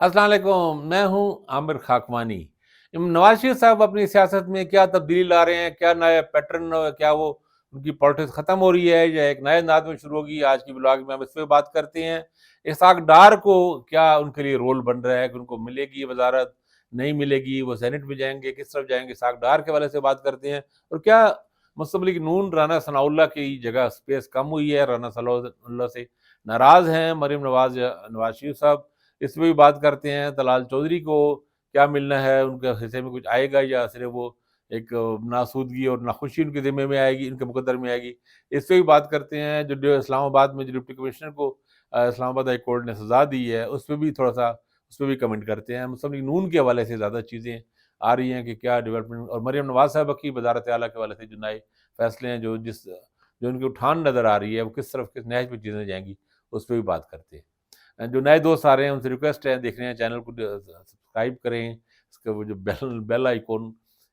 अस्सलाम वालेकुम, मैं हूँ आमिर खाकवानी। नवाज शरीफ साहब अपनी सियासत में क्या तब्दीली ला रहे हैं, क्या नया पैटर्न, क्या वो उनकी पॉलिटिक्स ख़त्म हो रही है या एक नए अंदाज में शुरू होगी? आज की ब्लॉग में हम इस पे बात करते हैं। इसहाक डार को क्या उनके लिए रोल बन रहा है कि उनको मिलेगी वज़ारत, नहीं मिलेगी, वो सेनेट में जाएँगे, किस तरफ जाएँगे? इसहाक डार के हवाले से बात करते हैं। और क्या मुस्लिम लीग नून राना सनाउल्लाह की जगह स्पेस कम हुई है, राना सनाउल्लाह से नाराज़ हैं मरीम नवाज शरीफ साहब? इस पे भी बात करते हैं। तलाल चौधरी को क्या मिलना है, उनके हिस्से में कुछ आएगा या सिर्फ वो एक नासूदगी और नाखुशी उनके ज़िम्मे में आएगी, उनके मुकद्दर में आएगी? इस पे भी बात करते हैं। जो इस्लामाबाद में जो डिप्टी कमिश्नर को इस्लामाबाद हाई कोर्ट ने सज़ा दी है, उस पे भी थोड़ा-सा उस पे भी कमेंट करते हैं। मुस्लिम लीग नून के हवाले से ज़्यादा चीज़ें आ रही हैं कि क्या डेवलपमेंट, और मरियम नवाज़ साहिबा की वज़ारत आला के हवाले से जो नए फैसले हैं, जो उनकी उठान नज़र आ रही है, वो किस तरफ, किस नहज पे चीज़ें जाएँगी, उस पे भी बात करते हैं। जो नए दोस्त आ रहे हैं उनसे रिक्वेस्ट है, देख रहे हैं चैनल को सब्सक्राइब करें, इसका वो जो बेल बेल आइकॉन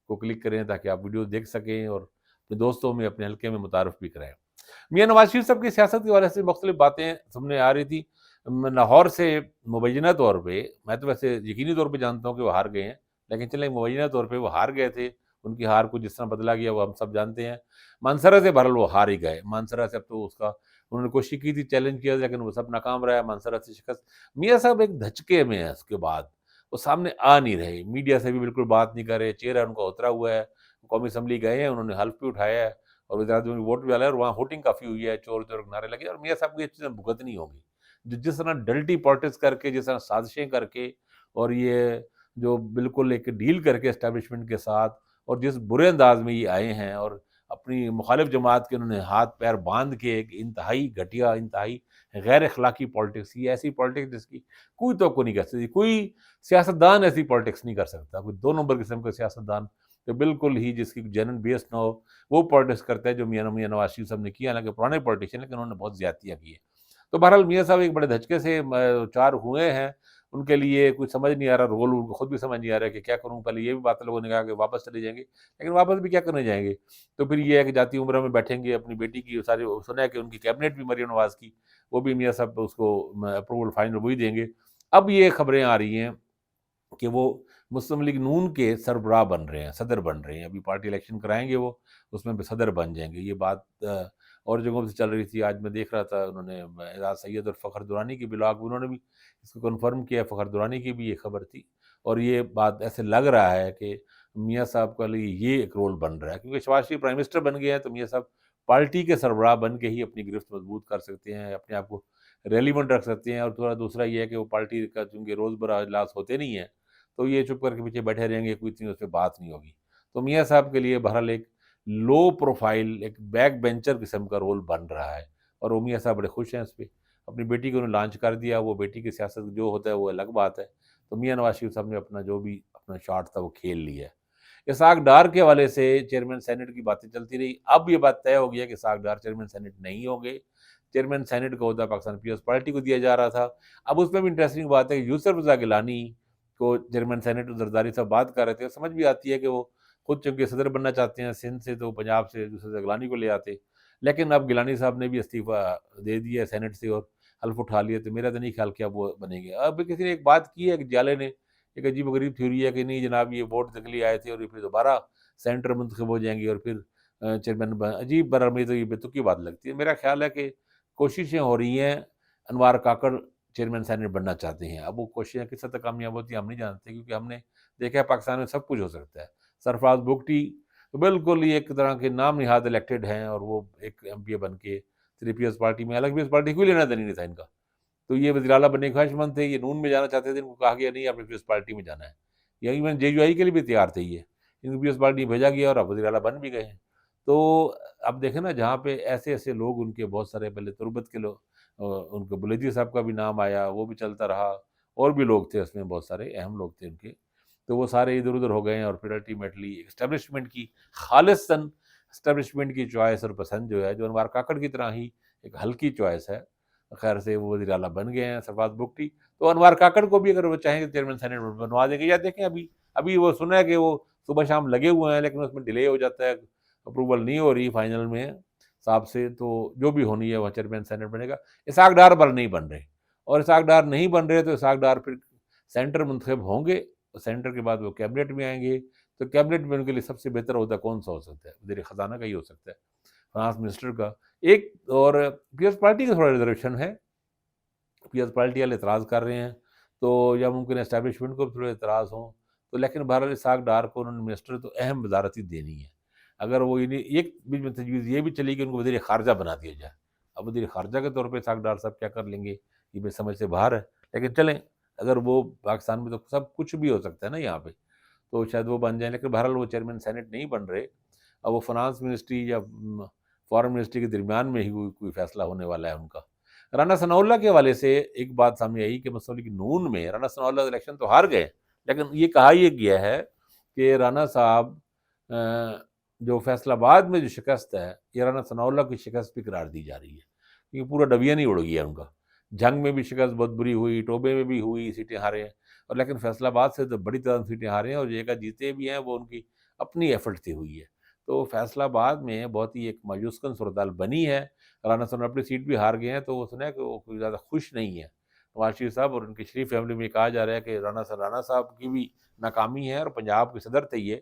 को क्लिक करें ताकि आप वीडियो देख सकें और अपने दोस्तों में, अपने हल्के में मुतारफ़ भी कराएँ। मियाँ नवाज़ शरीफ साहब की सियासत के हवाले से मुख्तलिफ बातें सामने आ रही थी। लाहौर से मुबैना तौर पे, मैं तो वैसे यकीनी तौर पे जानता हूँ कि वो हार गए हैं, लेकिन चलें मुबैना तौर पे वो हार गए थे। उनकी हार को जिस तरह बदला गया वो हम सब जानते हैं। मानसरा से बहरहाल वो हार ही गए। मानसरा से अब तो उसका उन्होंने कोशिश की थी, चैलेंज किया, लेकिन वो सब नाकाम रहा। मानसरा से शिकस्त। मियाँ साहब एक धचके में हैं उसके बाद, वो सामने आ नहीं रहे, मीडिया से भी बिल्कुल बात नहीं कर रहे, चेहरा उनका उतरा हुआ है। कौमी असम्बली गए हैं, उन्होंने हल्फ भी उठाया है और वज़ारत में वोट भी डाला है और वहाँ वोटिंग काफ़ी हुई है, चोर-चोर के नारे लगे और मियाँ साहब को ये चीज़ें भुगतनी होगी। जिस तरह डर्टी पॉलिटिक्स करके, जिस तरह साजिशें करके और ये जो बिल्कुल एक डील करके एस्टेब्लिशमेंट के साथ और जिस बुरे अंदाज़ में ये आए हैं और अपनी मुखालिफ जमात के उन्होंने हाथ-पैर बाँध के एक इंतहाई घटिया, इंतहाई गैर अखलाकी पॉलिटिक्स की, ऐसी पॉलिटिक्स जिसकी कोई तवक्को नहीं कर सकती, कोई सियासतदान ऐसी पॉलिटिक्स नहीं कर सकता, कोई 2 नंबर किस्म का सियासतदान तो बिल्कुल ही जिसकी जेन्युइन बेस ना हो, वो पॉलिटिक्स करता है जो मियाँ नवाज़ शरीफ साहब ने किया, हालाँकि पुराने पॉलिटिशियन लेकिन उन्होंने बहुत ज़्यादतियाँ की हैं। तो बहरहाल मियाँ साहब एक बड़े धचके से 4 हुए हैं, उनके लिए कुछ समझ नहीं आ रहा, रोल उनको खुद भी समझ नहीं आ रहा है कि क्या करूँ? पहले ये भी बात लोगों ने कहा कि वापस चले जाएँगे, लेकिन वापस भी क्या करने जाएँगे? तो फिर ये है कि जाती उम्र में बैठेंगे, अपनी बेटी की सारी सुना है कि उनकी कैबिनेट भी मरीम नवाज़ की, वो भी मियाँ साहब उसको अप्रूवल फाइनल वही देंगे। अब ये खबरें आ रही हैं कि वो मुस्लिम लीग नून के सरबराह बन रहे हैं, सदर बन रहे हैं। अभी पार्टी इलेक्शन कराएँगे वो, उसमें भी सदर बन जाएँगे। ये बात और जगहों से चल रही थी। आज मैं देख रहा था, उन्होंने एजाज़ सैयद और फ़खर दुरानी की ब्लॉग, उन्होंने भी इसको कन्फर्म किया। फ़खर दुरानी की भी ये खबर थी और ये बात ऐसे लग रहा है कि मियाँ साहब के लिए ये एक रोल बन रहा है, क्योंकि शहबाज शरीफ प्राइम मिनिस्टर बन गए हैं, तो मियाँ साहब पार्टी के सरबराह बन के ही अपनी गिरफ्त मज़बूत कर सकते हैं, अपने आप को रेलिवेंट रख सकते हैं। और थोड़ा दूसरा ये है कि वो पार्टी का चूँकि रोज़मर्रा इजलास होते नहीं हैं, तो ये चुप करके पीछे बैठे रहेंगे, कोई इतनी उस पे बात नहीं होगी। तो मियाँ साहब के लिए बहरहाल एक लो प्रोफ़ाइल, एक बैक बेंचर किस्म का रोल बन रहा है और वो मियाँ साहब बड़े खुश हैं इस पे। अपनी बेटी को उन्होंने लॉन्च कर दिया, वो बेटी की सियासत जो होता है वो अलग बात है। तो मियाँ नवाज़ शरीफ साहब ने अपना जो भी अपना शॉट था वो खेल लिया है। इसहाक डार के हवाले से चेयरमैन सेनेट की बातें चलती रही। अब ये बात तय हो गई है कि इसहाक डार चेयरमैन सेनेट नहीं होंगे। चेयरमैन सेनेट का ओहदा पाकिस्तान पीपल्स पार्टी को दिया जा रहा था। अब उसमें भी इंटरेस्टिंग बात है कि यूसुफ रज़ा गिलानी को चेयरमैन सेनेट ज़रदारी साहब बात कर रहे थे। समझ भी आती है कि वो खुद चूँकि सदर बनना चाहते हैं सिंध से, तो पंजाब से यूसुफ रज़ा गिलानी को ले आते। लेकिन अब गिलानी साहब ने भी इस्तीफ़ा दे दिया है सेनेट से और हल्फ़ उठा लिया, तो मेरा तो नहीं ख्याल कि अब वो बनेंगे। अब किसी ने एक बात की है कि जाले ने, एक अजीब-ओ-गरीब थ्योरी है कि नहीं जनाब ये वोट के लिए आए थे और ये फिर दोबारा सेनेटर मुंतखब हो जाएँगे और फिर चेयरमैन अजीब, बड़ा मुझे तो ये बेतुकी बात लगती है। मेरा ख्याल है कि कोशिशें हो रही हैं, अनवार काकड़ चेयरमैन सेनेट बनना चाहते हैं। अब वो कोशिशें किस हद तक कामयाब होती हैं हम नहीं जानते, क्योंकि हमने देखा है पाकिस्तान में सब कुछ हो सकता है। सरफराज बुगटी तो बिल्कुल ही एक तरह के नाम निहाद इलेक्टेड हैं और वो एक एमपीए बन के सिर्फ पीपल्स पार्टी में, हालाँकि पीपल्स पार्टी कोई लेना-देना नहीं था इनका। तो ये वज़ीर आला बनने के ख्वाहिशमंद थे, ये नून में जाना चाहते थे, इनको कहा गया नहीं आपने पीपल्स पार्टी में जाना है। या इवन जेयूआई के लिए भी तैयार थे ये, इनको पीपल्स पार्टी में भेजा गया और अब वज़ीर आला बन भी गए हैं। तो अब देखें ना, जहाँ पे ऐसे-ऐसे लोग उनके बहुत सारे पहले तुर्बत के लोग, उनके बुलेजी साहब का भी नाम आया, वो भी चलता रहा, और भी लोग थे उसमें, बहुत सारे अहम लोग थे उनके। तो वो सारे इधर-उधर हो गए हैं और फिर अल्टीमेटली एस्टेब्लिशमेंट की, खालिसन एस्टेब्लिशमेंट की चॉइस और पसंद जो है, जो अनवार काकड़ की तरह ही एक हल्की चॉइस है, खैर से वो वज़ीर आला बन गए हैं सरफराज बुगटी। तो अनवार काकड़ को भी अगर वो चाहेंगे चेयरमैन सेनेट बनवा देंगे, या देखें अभी अभी वो सुना है कि वो सुबह-शाम लगे हुए हैं, लेकिन उसमें डिले हो जाता है, अप्रूवल नहीं हो रही फाइनल में साहब से, तो जो भी होनी है वह चेयरमैन सेनेट बनेगा। इसहाक डार पर नहीं बन रहे, और इसहाक डार नहीं बन रहे तो इसहाक डार फिर سینٹر منتخب ہوں گے، سینٹر کے بعد وہ کیبنٹ میں آئیں گے، تو کیبنٹ میں ان کے لیے سب سے بہتر عہدہ کون سا ہو سکتا ہے؟ وزیر خزانہ کا ہی ہو سکتا ہے، فنانس منسٹر کا ایک۔ اور پیپلز پارٹی کا تھوڑا ریزرویشن ہے، پیپلز پارٹی والے اعتراض کر رہے ہیں، تو یا ممکن ہے اسٹیبلشمنٹ کو بھی تھوڑے اعتراض ہوں، تو لیکن بہرحال اسحاق ڈار کو انہوں نے منسٹر تو اہم وزارت ہی دینی ہے۔ اگر وہ ایک بیچ میں تجویز یہ بھی چلی کہ ان کو وزیر خارجہ بنا دیا جائے، اب وزیر خارجہ کے طور پہ اسحاق ڈار صاحب کیا کر لیں گے یہ میری سمجھ سے باہر ہے، لیکن چلیں، اگر وہ پاکستان میں تو سب کچھ بھی ہو سکتا ہے نا یہاں پہ، تو شاید وہ بن جائیں، لیکن بہرحال وہ چیئرمین سینٹ نہیں بن رہے، اب وہ فنانس منسٹری یا فارن منسٹری کے درمیان میں ہی کوئی فیصلہ ہونے والا ہے ان کا۔ رانا ثناء اللہ کے حوالے سے ایک بات سامنے آئی کہ مسلم لیگ نون میں رانا ثناء اللہ الیکشن تو ہار گئے، لیکن یہ کہا یہ گیا ہے کہ رانا صاحب جو فیصل آباد میں جو شکست ہے یہ رانا ثناء اللہ کی شکست بھی قرار دی جا رہی ہے، کیونکہ پورا ڈویژن ہی اڑ گیا ان کا، جنگ میں بھی شکست بہت بری ہوئی، ٹوبے میں بھی ہوئی، سیٹیں ہارے ہیں، اور لیکن فیصل آباد سے تو بڑی تعداد سیٹیں ہارے ہیں، اور جگہ جیتے بھی ہیں وہ ان کی اپنی ایفرٹ سے ہوئی ہے۔ تو فیصل آباد میں بہت ہی ایک مایوس کن صورتحال بنی ہے، رانا ثناء اپنی سیٹ بھی ہار گئے ہیں، تو وہ سنا ہے کہ وہ کوئی زیادہ خوش نہیں ہے نواز شریف صاحب، اور ان کی شریف فیملی میں کہا جا رہا ہے کہ رانا صاحب کی بھی ناکامی ہے، اور پنجاب کے صدر تھے یہ،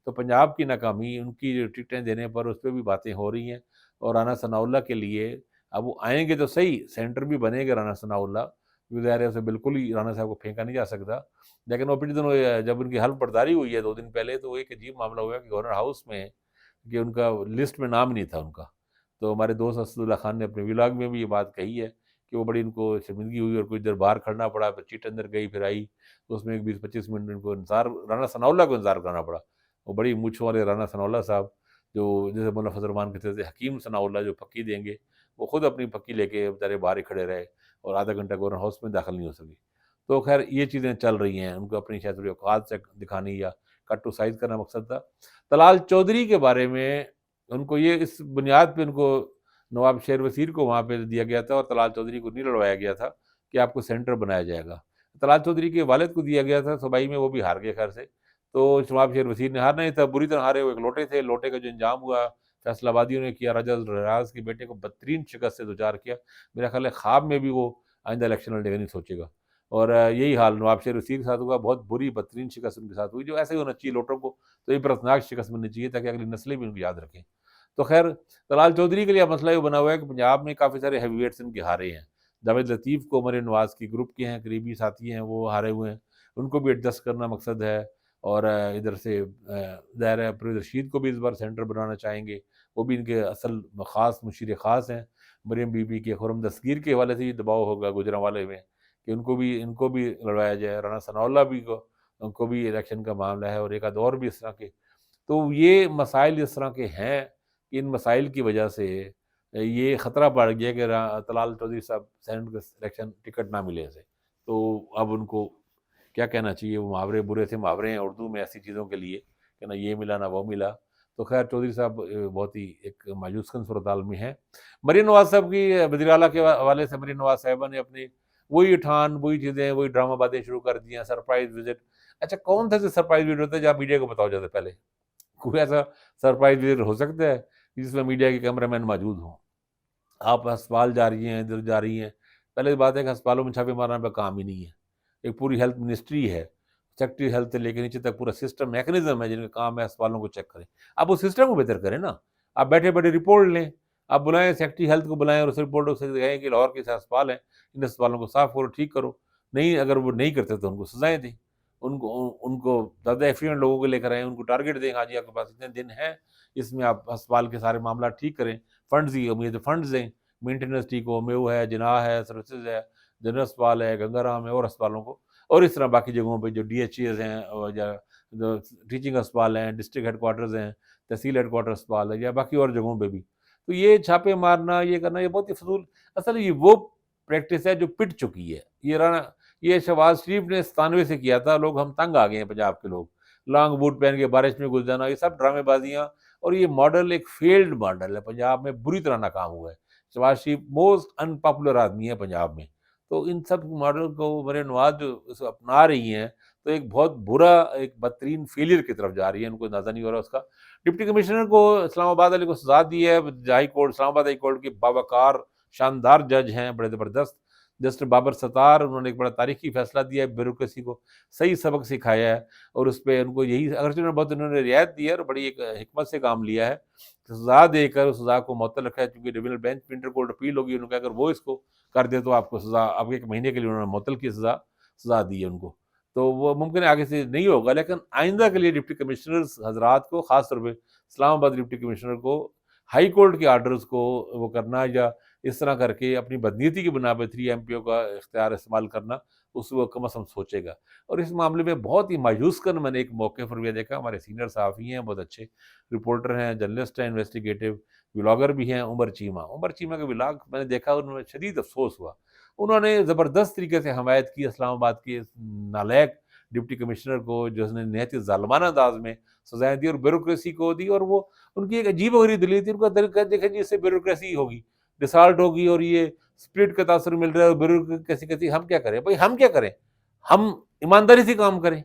تو پنجاب کی ناکامی، ان کی جو ٹکٹیں دینے پر اس پہ بھی باتیں ہو رہی ہیں، اور رانا ثناء اللہ کے لیے اب وہ آئیں گے تو صحیح، سینٹر بھی بنے گا رانا ثناء اللہ، کیونکہ ظاہر ہے اسے بالکل ہی رانا صاحب کو پھینکا نہیں جا سکتا، لیکن وہ پچھلے دنوں جب ان کی حلف برداری ہوئی ہے 2 دن پہلے، تو وہ ایک عجیب معاملہ ہوا کہ گورنر ہاؤس میں کہ ان کا لسٹ میں نام نہیں تھا ان کا، تو ہمارے دوست اسد اللہ خان نے اپنے ولاگ میں بھی یہ بات کہی ہے کہ وہ بڑی ان کو شرمندگی ہوئی، اور کچھ دیر باہر کھڑنا پڑا، پھر چیٹ اندر گئی پھر آئی، تو اس میں ایک 20-25 منٹ ان کو انتظار، رانا ثناء اللہ کو انتظار کرنا پڑا، وہ بڑی مونچھوں والے رانا ثناء اللہ صاحب، جو جیسے مولانا فضل الرحمان کہتے تھے حکیم ثناء اللہ جو پھکی دیں گے، وہ خود اپنی پھکی لے کے بیچارے باہر ہی کھڑے رہے، اور آدھا گھنٹہ گورنر ہاؤس میں داخل نہیں ہو سکی۔ تو خیر یہ چیزیں چل رہی ہیں، ان کو اپنی شاید تھوڑی اوقات سے دکھانی یا کٹ ٹو سائز کرنا مقصد تھا۔ طلال چودھری کے بارے میں ان کو یہ اس بنیاد پہ ان کو نواب شیر وزیر کو وہاں پہ دیا گیا تھا، اور طلال چودھری کو نہیں لڑوایا گیا تھا کہ آپ کو سینٹر بنایا جائے گا، طلال چودھری کے والد کو دیا گیا تھا صوبائی میں، وہ بھی ہار گئے خیر سے، تو نواب شیر وزیر نے ہارنا ہی تھا، بری طرح ہارے، وہ ایک لوٹے تھے، لوٹے کا جو انجام ہوا فیصل آبادیوں نے کیا، راجہ ریاض کے بیٹے کو بدترین شکست سے دوچار کیا، میرا خیال ہے خواب میں بھی وہ آئندہ الیکشن لڑنے کا نہیں سوچے گا، اور یہی حال نواب شیر وزیر کے ساتھ ہوا، بہت بری بدترین شکست ان کے ساتھ ہوئی، جو ایسے ہی ہونا چاہیے لوٹوں کو، تو عبرتناک شکست ملنی چاہیے تاکہ اگلی نسلیں بھی ان کو یاد رکھیں۔ تو خیر طلال چودھری کے لیے مسئلہ یہ بنا ہوا ہے کہ پنجاب میں کافی سارے ہیوی ویٹس ان کے ہارے ہیں، جاوید لطیف کو مریم نواز کی گروپ کے ہیں، قریبی ساتھی ہیں، وہ ہارے ہوئے ہیں، ان کو بھی ایڈجسٹ کرنا مقصد ہے، اور ادھر سے ظاہر ہے پرویز رشید کو بھی اس بار سینٹر بنانا چاہیں گے، وہ بھی ان کے اصل خاص مشیر خاص ہیں، مریم بی بی کے خرم دستگیر کے حوالے سے یہ دباؤ ہوگا گوجرانوالے میں کہ ان کو بھی لڑوایا جائے، رانا ثناء اللہ بھی ان کو بھی الیکشن کا معاملہ ہے، اور ایک آدھ اور بھی اس طرح کے، تو یہ مسائل اس طرح کے ہیں کہ ان مسائل کی وجہ سے یہ خطرہ پڑ گیا کہ طلال چودھری صاحب سینٹ کا الیکشن ٹکٹ نہ ملے سے، تو اب ان کو کیا کہنا چاہیے، وہ محاورے برے سے محاورے ہیں اردو میں ایسی چیزوں کے لیے کہ نہ یہ ملا نہ وہ ملا، تو خیر چودھری صاحب بہت ہی ایک مایوس کن صورتحال میں ہیں۔ مریم نواز صاحب کی وزیر اعلیٰ کے حوالے سے مریم نواز صاحبہ نے اپنی وہی وہی چیزیں، وہی ڈرامہ باتیں شروع کر دی ہیں، سرپرائز وزٹ، اچھا کون تھا سرپرائز وزٹ ہوتا ہے جہاں میڈیا کو بتاؤ جاتا ہے پہلے، کوئی ایسا سرپرائز وزٹ ہو سکتا ہے جس میں میڈیا کے کیمرہ مین موجود ہوں؟ آپ ہسپتال جا رہی ہیں، ادھر جا رہی ہیں، پہلے بات ہے کہ ہسپتالوں میں چھاپے مارنا پہ کام ہی نہیں ہے، ایک پوری ہیلتھ منسٹری ہے، سیکٹری ہیلتھ سے لے کے نیچے تک پورا سسٹم میکنزم ہے جن کا کام ہے ہسپتالوں کو چیک کریں، آپ اس سسٹم کو بہتر کریں نا، آپ بیٹھے بیٹھے رپورٹ لیں، آپ بلائیں سیکٹری ہیلتھ کو بلائیں، اور اس رپورٹ سے کہیں کہ لاہور کے ہسپتال ہیں، ان ہسپتالوں کو صاف کرو، ٹھیک کرو، نہیں اگر وہ نہیں کرتے تو ان کو سزائیں دیں، ان کو زیادہ ایفیشینٹ لوگوں کو لے کر آئیں، ان کو ٹارگیٹ دیں، ہاں جی آپ کے پاس اتنے دن ہیں اس میں آپ ہسپتال کے سارے معاملات ٹھیک کریں، فنڈز کی امید ہے فنڈز دیں، مینٹیننس ٹھیک ہو، میو ہے، جناح ہے، سروسز ہے، جنرل اسپتال ہے، گنگا رام ہے، اور اسپتالوں کو، اور اس طرح باقی جگہوں پہ جو ڈی ایچ ایز ہیں، اور یا جو ٹیچنگ اسپتال ہیں، ڈسٹرکٹ ہیڈ کوارٹرز ہیں، تحصیل ہیڈ کوارٹر اسپتال ہے، یا باقی اور جگہوں پہ بھی، تو یہ چھاپے مارنا، یہ کرنا، یہ بہت ہی فضول، اصل یہ وہ پریکٹس ہے جو پٹ چکی ہے، یہ شہباز شریف نے 97 سے کیا تھا، لوگ ہم تنگ آ گئے ہیں پنجاب کے لوگ، لانگ بوٹ پہن کے بارش میں گھس جانا، یہ سب ڈرامے بازیاں، اور یہ ماڈل ایک فیلڈ ماڈل ہے، پنجاب میں بری طرح ناکام ہوا ہے، شہباز شریف موسٹ ان پاپولر آدمی ہے پنجاب میں، تو ان سب ماڈل کو مریم نواز جو اپنا رہی ہیں، تو ایک بہت برا، ایک بدترین فیلئر کی طرف جا رہی ہے، ان کو اندازہ نہیں ہو رہا اس کا۔ ڈپٹی کمشنر کو اسلام آباد والے کو سزا دی ہے، ہائی کورٹ، اسلام آباد ہائی کورٹ کے باوقار شاندار جج ہیں، بڑے زبردست، जस्टिस बाबर सत्तार, उन्होंने एक बड़ा तारीखी फैसला दिया है, ब्यूरोक्रेसी को सही सबक सिखाया है और उस पे उनको यही, अगरचे उन्होंने बहुत उन्होंने रियायत दी है और बड़ी एक हिकमत से काम लिया है। तो सज़ा देकर उस सज़ा को मुअत्तल रखा है, चूँकि डिवीज़नल बेंच पे इंटर कोर्ट अपील होगी, उन्होंने कहा अगर वो इसको कर दे तो आपको सज़ा, आपको 1 महीने के लिए उन्होंने मुअत्तल की सज़ा दी है उनको। तो वो मुमकिन है आगे से नहीं होगा, लेकिन आइंदा के लिए डिप्टी कमिश्नर्स हज़रात को, ख़ास तौर पे इस्लामाबाद डिप्टी कमिश्नर को हाई कोर्ट के आर्डर्स को वो करना, या इस तरह करके अपनी बदनीयती की बिना पे 3 एमपीओ का इख्तियार इस्तेमाल करना, उस वो कम अज़ कम सोचेगा। और इस मामले में बहुत ही मायूस कन मैंने एक मौके पर भी देखा, हमारे सीनियर सहाफ़ी हैं, बहुत अच्छे रिपोर्टर हैं, जर्नलिस्ट हैं, इन्वेस्टिगेटिव व्लॉगर भी हैं, उमर चीमा। उमर चीमा के व्लॉग मैंने देखा, उनमें शदीद अफ़सोस हुआ। उन्होंने ज़बरदस्त तरीके से हमायत की इस्लामाबाद के इस नालायक डिप्टी कमिश्नर को, जिसने निहायत ही ज़ालिमाना अंदाज़ में सज़ाएँ दी और ब्यूरोक्रेसी को दी, और वो उनकी एक अजीब-ओ-गरीब दलील थी। उनका दिल कहते देखें जी, इससे ब्यूरोक्रेसी होगी, डिसॉल्ट होगी और ये स्प्लिट का तासुर मिल रहा है और ब्यूरोक्रेसी कहती है हम क्या करें? भाई हम क्या करें? हम ईमानदारी से काम करें।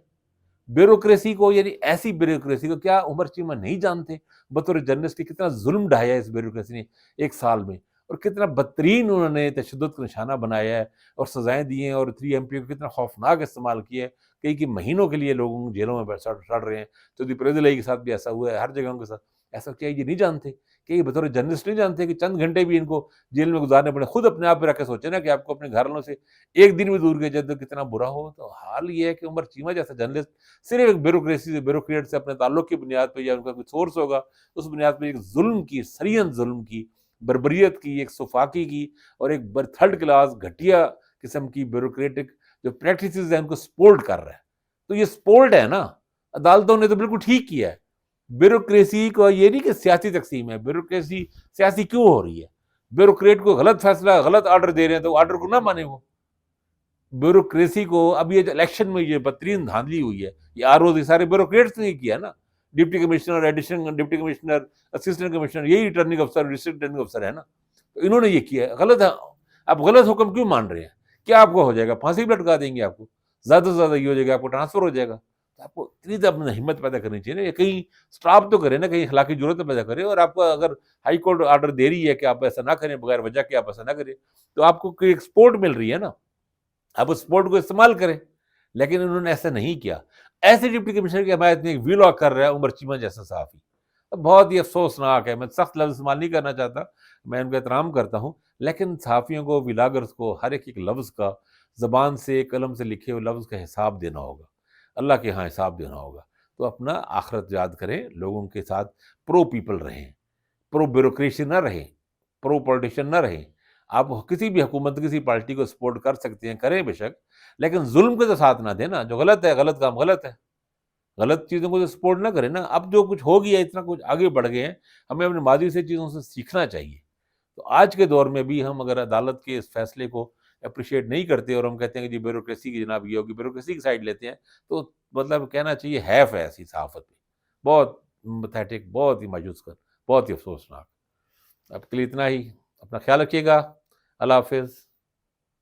ब्यूरोक्रेसी को, यानी ऐसी ब्यूरोक्रेसी को क्या उमर चीमा नहीं जानते बतौर जर्नलिस्ट कि कितना जुल्म ढाया है इस ब्यूरोक्रेसी ने 1 साल में, और कितना बदतरीन उन्होंने तशद्दुद का निशाना बनाया है और सजाएं दी हैं, और 3 एमपी को कितना खौफनाक इस्तेमाल किया है। कई महीनों के लिए लोगों को जेलों में सड़ रहे हैं। तो प्रेजलाई के साथ भी ऐसा हुआ है, हर जगह के साथ ऐसा। क्या ये नहीं जानते कि ये बतौर जर्नलिस्ट नहीं जानते कि चंद घंटे भी इनको जेल में गुजारने पड़े? खुद अपने आप पे रख के सोचे ना कि आपको अपने घर वालों से एक दिन भी दूर किया जाए तो कितना बुरा हो। तो हाल ये है कि उमर चीमा जैसा जर्नलिस्ट सिर्फ एक ब्यूरोक्रेसी से, ब्यूरोक्रेट से अपने ताल्लुक की बुनियाद पर, या उनका कोई सोर्स होगा उस बुनियाद पर, एक जुल्म की, सरियन जुल्म की, बर्बरियत की, एक सोफाकी की और एक थर्ड क्लास घटिया किस्म की ब्यूरोक्रेटिक जो प्रैक्टिसेस है उनको सपोर्ट कर रहा है। तो ये सपोर्ट है ना, अदालतों ने तो बिल्कुल ठीक किया है। ब्यूरोक्रेसी को ये नहीं कि सियासी तकसीम है, ब्यूरोक्रेसी सियासी क्यों हो रही है? ब्यूरोक्रेट को गलत फैसला, गलत ऑर्डर दे रहे हैं तो ऑर्डर को ना माने वो। ब्यूरोक्रेसी को अब ये इलेक्शन में ये बदतरीन धांधली हुई है, ये आरओ ये सारे ब्यूरोक्रेट्स ने किया ना। Deputy commissioner, additional deputy commissioner, assistant commissioner, यही रिटर्निंग अफसर, डिस्ट्रिक्ट रिटर्निंग अफसर है ना। तो इन्होंने ये किया है, गलत है। आप गलत हुक्म क्यों मान रहे हैं? क्या आपको हो जाएगा? फांसी भी लटका देंगे आपको, ज्यादा से ज्यादा ये हो जाएगा, आपको ट्रांसफर हो जाएगा। तो आपको इतनी तो अपनी हिम्मत पैदा करनी चाहिए ना, कहीं स्टॉप तो करे ना, कहीं अखलाकी जरूरत तो पैदा करे। और आपको अगर हाई कोर्ट ऑर्डर दे रही है कि आप ऐसा ना करें, बगैर वजह के आप ऐसा ना करें, तो आपको कोई एक्सपोर्ट मिल रही है ना, आप उस स्पोर्ट को इस्तेमाल करें। लेकिन उन्होंने ऐसा नहीं किया। ऐसे डिप्टी कमिश्नर की हमायत में एक वीलॉग कर रहा है उमर चीमा जैसा सहाफ़ी। बहुत ही अफसोसनाक है। मैं सख्त लफ्ज़ इस्तेमाल नहीं करना चाहता, मैं उनका एहतराम करता हूँ, लेकिन सहाफ़ियों को, व्लॉगर्स को हर एक लफ्ज़ का, ज़बान से, कलम से लिखे हुए लफ्ज़ का हिसाब देना होगा। अल्लाह के यहाँ हिसाब देना होगा। तो अपना आखिरत याद करें, लोगों के साथ प्रो पीपल रहें, प्रो ब्यूरोक्रेसी ना रहें, प्रो पॉलिटिशियन ना रहें। आप किसी भी हुकूमत, किसी पार्टी को सपोर्ट कर सकते हैं, करें बेशक, लेकिन जुल्म के तो साथ ना दें ना। जो गलत है, गलत काम गलत है। गलत चीज़ों को तो सपोर्ट ना करें ना। अब जो कुछ हो गया, इतना कुछ आगे बढ़ गए हैं, हमें अपने माज़ी से चीज़ों से सीखना चाहिए। तो आज के दौर में भी हम अगर अदालत के इस फैसले को एप्रिशिएट नहीं करते और हम कहते हैं कि जी ब्यूरोक्रेसी की जनाब ये होगी, ब्यूरोक्रेसी की साइड लेते हैं, तो मतलब कहना चाहिए हैफ है ऐसी सहाफ़त में। बहुत पैथेटिक, बहुत ही मायूस कर, बहुत ही अफ़सोसनाक। अब के लिए इतना ही। अपना ख्याल रखिएगा। अल्लाह हाफ़िज़।